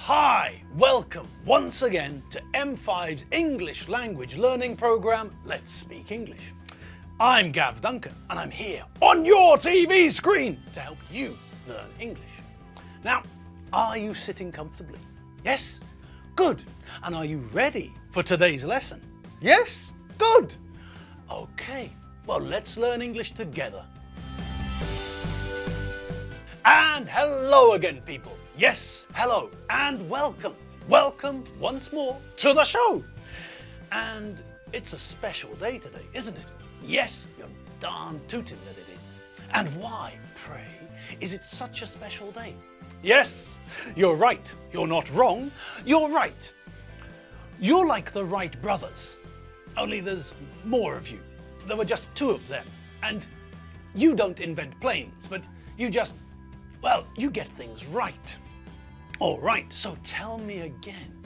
Hi, welcome once again to M5's English language learning program, Let's Speak English. I'm Gav Duncan and I'm here on your TV screen to help you learn English. Now, are you sitting comfortably? Yes? Good. And are you ready for today's lesson? Yes? Good. Okay, well, let's learn English together. And hello again, people. Yes, hello and welcome. Welcome once more to the show. And it's a special day today, isn't it? Yes, you're darn tootin' that it is. And why, pray, is it such a special day? Yes, you're right. You're not wrong. You're right. You're like the Wright brothers, only there's more of you. There were just two of them. And you don't invent planes, but you just, well, you get things right. All right, so tell me again,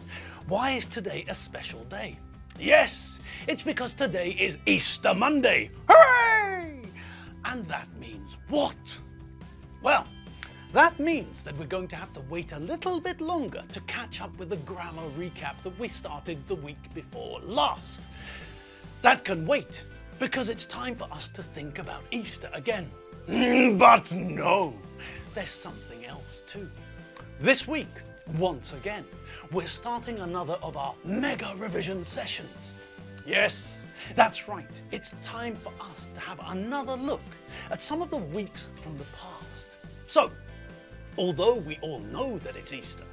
why is today a special day? Yes, it's because today is Easter Monday. Hooray! And that means what? Well, that means that we're going to have to wait a little bit longer to catch up with the grammar recap that we started the week before last. That can wait, because it's time for us to think about Easter again. But no, there's something else too. This week, once again, we're starting another of our mega revision sessions. Yes, that's right. It's time for us to have another look at some of the weeks from the past. So, although we all know that it's Easter,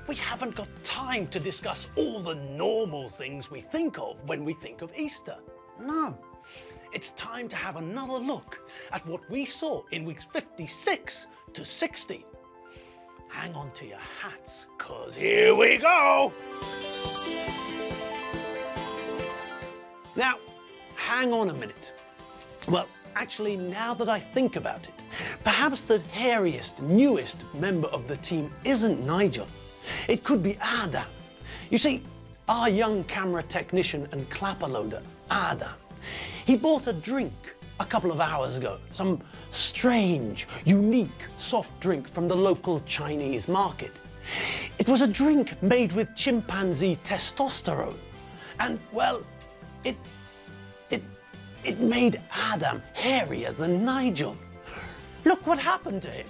we haven't got time to discuss all the normal things we think of when we think of Easter. No, it's time to have another look at what we saw in weeks 56 to 60. Hang on to your hats, 'cause here we go! Now, hang on a minute. Well, actually, now that I think about it, perhaps the hairiest, newest member of the team isn't Nigel. It could be Adam. You see, our young camera technician and clapper loader, Adam, he bought a drink a couple of hours ago, some strange, unique soft drink from the local Chinese market. It was a drink made with chimpanzee testosterone. And, well, it made Adam hairier than Nigel. Look what happened to him.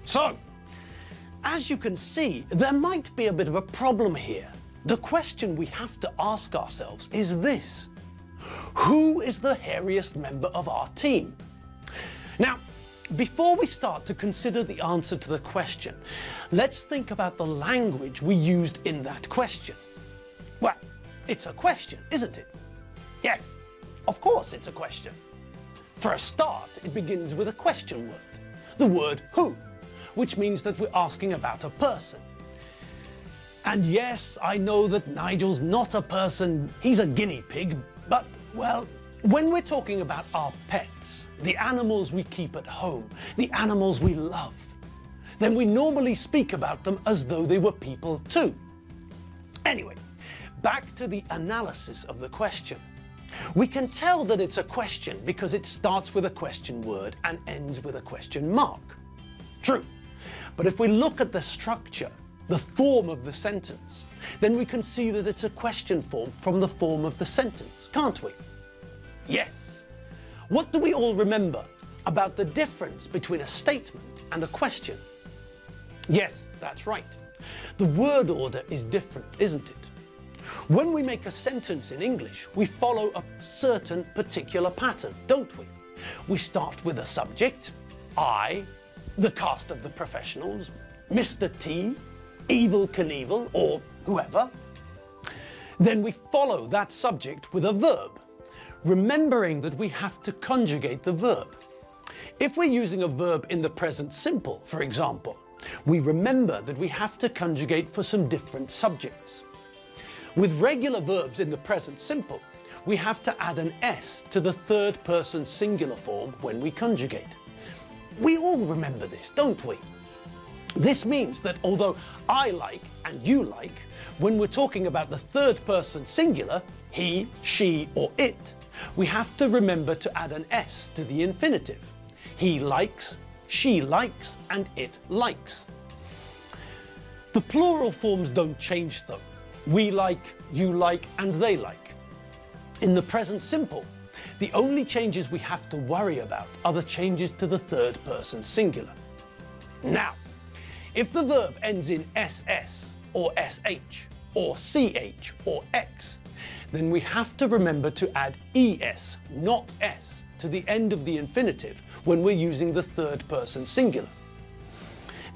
So, as you can see, there might be a bit of a problem here. The question we have to ask ourselves is this: who is the hairiest member of our team? Now, before we start to consider the answer to the question, let's think about the language we used in that question. Well, it's a question, isn't it? Yes, of course it's a question. For a start, it begins with a question word, the word who, which means that we're asking about a person. And yes, I know that Nigel's not a person, he's a guinea pig, but, well, when we're talking about our pets, the animals we keep at home, the animals we love, then we normally speak about them as though they were people too. Anyway, back to the analysis of the question. We can tell that it's a question because it starts with a question word and ends with a question mark. True. But if we look at the structure, the form of the sentence, then we can see that it's a question form from the form of the sentence, can't we? Yes. What do we all remember about the difference between a statement and a question? Yes, that's right. The word order is different, isn't it? When we make a sentence in English, we follow a certain particular pattern, don't we? We start with a subject, I, the cast of the professionals, Mr. T, Evel Knievel, or whoever. Then we follow that subject with a verb, remembering that we have to conjugate the verb. If we're using a verb in the present simple, for example, we remember that we have to conjugate for some different subjects. With regular verbs in the present simple, we have to add an S to the third person singular form when we conjugate. We all remember this, don't we? This means that although I like and you like, when we're talking about the third person singular, he, she, or it, we have to remember to add an S to the infinitive. He likes, she likes, and it likes. The plural forms don't change though. We like, you like, and they like. In the present simple, the only changes we have to worry about are the changes to the third person singular. Now, if the verb ends in ss, or sh, or ch, or x, then we have to remember to add es, not s, to the end of the infinitive when we're using the third person singular.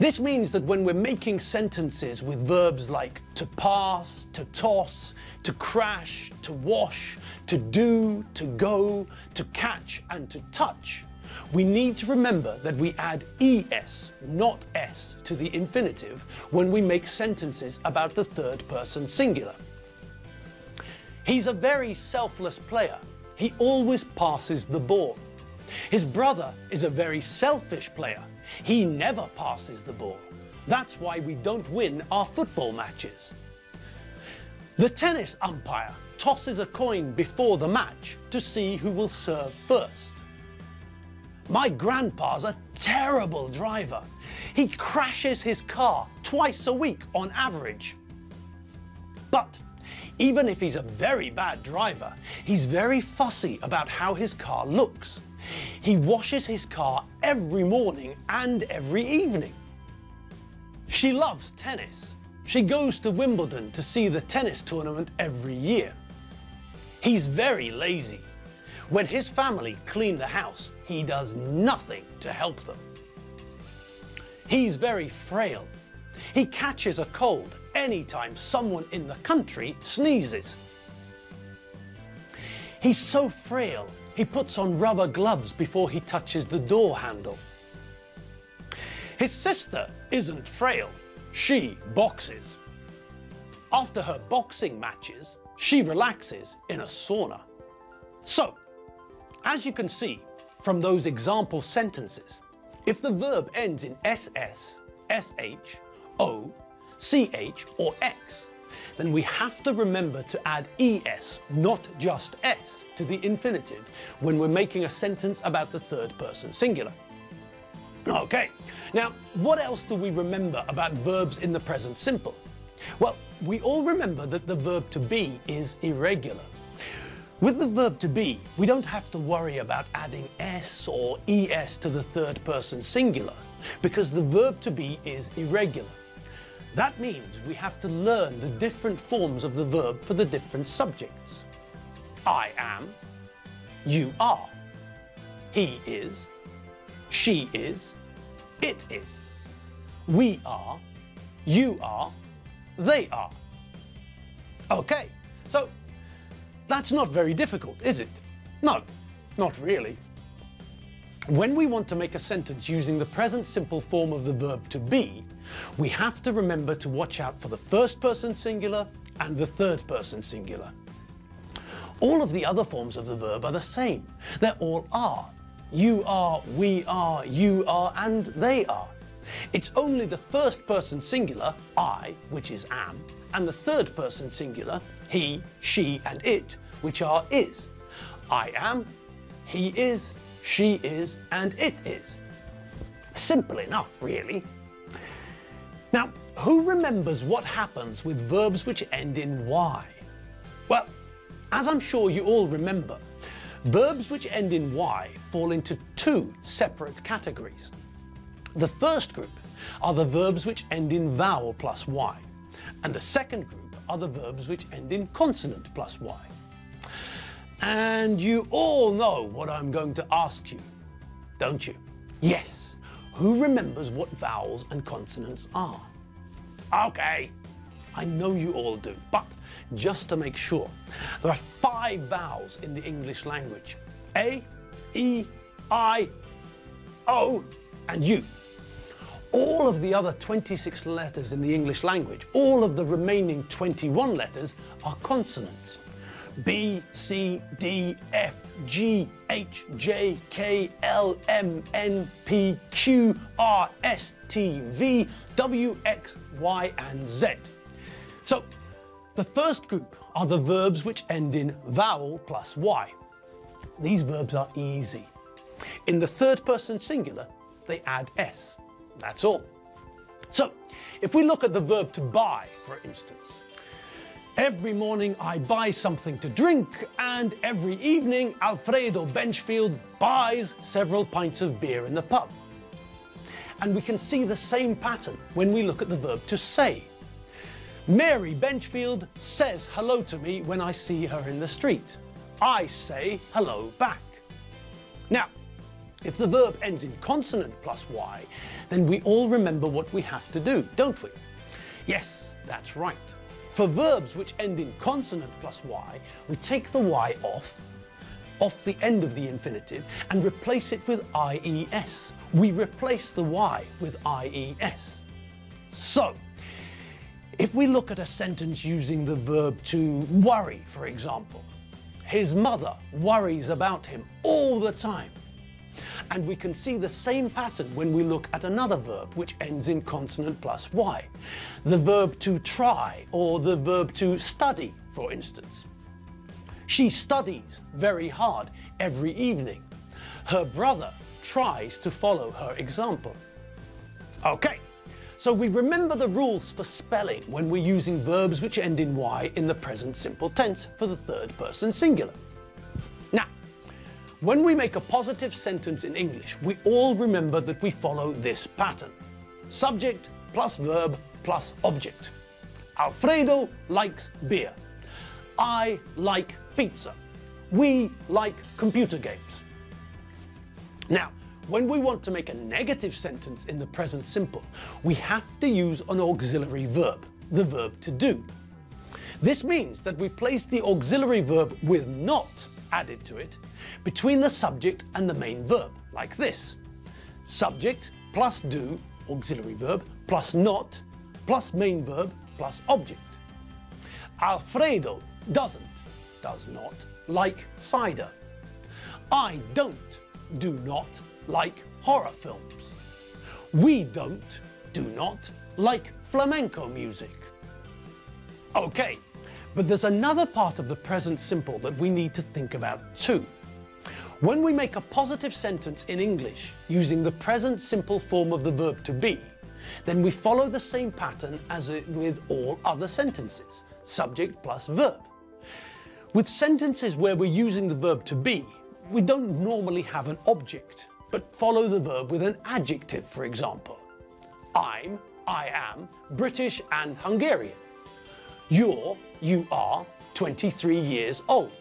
This means that when we're making sentences with verbs like to pass, to toss, to crash, to wash, to do, to go, to catch, and to touch, we need to remember that we add es, not s, to the infinitive when we make sentences about the third person singular. He's a very selfless player. He always passes the ball. His brother is a very selfish player. He never passes the ball. That's why we don't win our football matches. The tennis umpire tosses a coin before the match to see who will serve first. My grandpa's a terrible driver. He crashes his car twice a week on average. But even if he's a very bad driver, he's very fussy about how his car looks. He washes his car every morning and every evening. She loves tennis. She goes to Wimbledon to see the tennis tournament every year. He's very lazy. When his family clean the house, he does nothing to help them. He's very frail. He catches a cold anytime someone in the country sneezes. He's so frail, he puts on rubber gloves before he touches the door handle. His sister isn't frail. She boxes. After her boxing matches, she relaxes in a sauna. So, as you can see from those example sentences, if the verb ends in ss, sh, o, ch, or x, then we have to remember to add es, not just s, to the infinitive when we're making a sentence about the third person singular. Okay, now what else do we remember about verbs in the present simple? Well, we all remember that the verb to be is irregular. With the verb to be, we don't have to worry about adding s or es to the third person singular because the verb to be is irregular. That means we have to learn the different forms of the verb for the different subjects. I am, you are, he is, she is, it is, we are, you are, they are. Okay, so that's not very difficult, is it? No, not really. When we want to make a sentence using the present simple form of the verb to be, we have to remember to watch out for the first person singular and the third person singular. All of the other forms of the verb are the same. They're all are. You are, we are, you are, and they are. It's only the first person singular, I, which is am, and the third person singular, he, she, and it, which are is. I am, he is, she is, and it is. Simple enough, really. Now, who remembers what happens with verbs which end in y? Well, as I'm sure you all remember, verbs which end in y fall into two separate categories. The first group are the verbs which end in vowel plus y, and the second group are the verbs which end in consonant plus y. And you all know what I'm going to ask you, don't you? Yes, who remembers what vowels and consonants are? Okay, I know you all do, but just to make sure, there are 5 vowels in the English language: A, E, I, O, and U. All of the other 26 letters in the English language, all of the remaining 21 letters are consonants. B, C, D, F, G, H, J, K, L, M, N, P, Q, R, S, T, V, W, X, Y, and Z. So, the first group are the verbs which end in vowel plus Y. These verbs are easy. In the third person singular, they add S. That's all. So, if we look at the verb to buy, for instance, every morning I buy something to drink, and every evening Alfredo Benchfield buys several pints of beer in the pub. And we can see the same pattern when we look at the verb to say. Mary Benchfield says hello to me when I see her in the street. I say hello back. Now, if the verb ends in consonant plus Y, then we all remember what we have to do, don't we? Yes, that's right. For verbs which end in consonant plus Y, we take the Y off the end of the infinitive and replace it with IES. We replace the Y with IES. So, if we look at a sentence using the verb to worry, for example, his mother worries about him all the time. And we can see the same pattern when we look at another verb which ends in consonant plus Y. The verb to try, or the verb to study, for instance. She studies very hard every evening. Her brother tries to follow her example. Okay, so we remember the rules for spelling when we're using verbs which end in Y in the present simple tense for the third person singular. Now, when we make a positive sentence in English, we all remember that we follow this pattern. Subject plus verb plus object. Alfredo likes beer. I like pizza. We like computer games. Now, when we want to make a negative sentence in the present simple, we have to use an auxiliary verb, the verb to do. This means that we place the auxiliary verb with not added to it between the subject and the main verb, like this. Subject plus do, auxiliary verb, plus not, plus main verb, plus object. Alfredo does not, like cider. I do not like horror films. We do not like flamenco music. Okay, but there's another part of the present simple that we need to think about too. When we make a positive sentence in English using the present simple form of the verb to be, then we follow the same pattern as with all other sentences, subject plus verb. With sentences where we're using the verb to be, we don't normally have an object, but follow the verb with an adjective, for example. I am, British and Hungarian. You are 23 years old.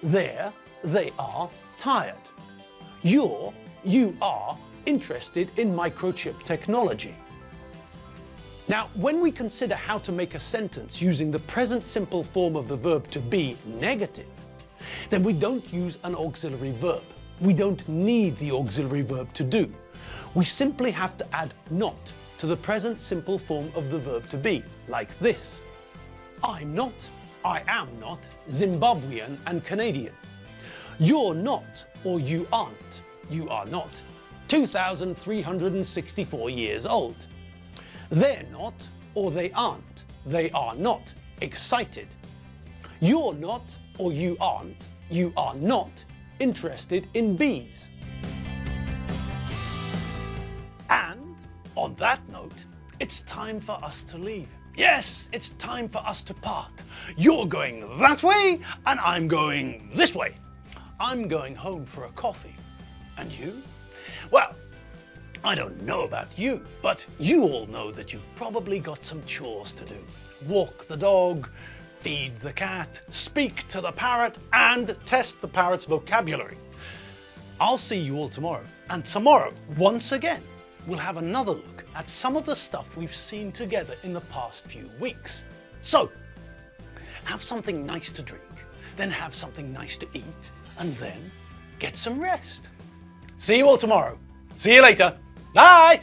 They are tired. You are interested in microchip technology. Now, when we consider how to make a sentence using the present simple form of the verb to be negative, then we don't use an auxiliary verb. We don't need the auxiliary verb to do. We simply have to add not to the present simple form of the verb to be, like this. I am not Zimbabwean and Canadian. You're not, or you are not 2,364 years old. They're not, or they are not excited. You're not, or you are not interested in bees. And on that note, it's time for us to leave. Yes, it's time for us to part. You're going that way, and I'm going this way. I'm going home for a coffee. And you? Well, I don't know about you, but you all know that you've probably got some chores to do. Walk the dog, feed the cat, speak to the parrot, and test the parrot's vocabulary. I'll see you all tomorrow, and tomorrow, once again, we'll have another look at some of the stuff we've seen together in the past few weeks. So, have something nice to drink, then have something nice to eat, and then get some rest. See you all tomorrow. See you later. Bye!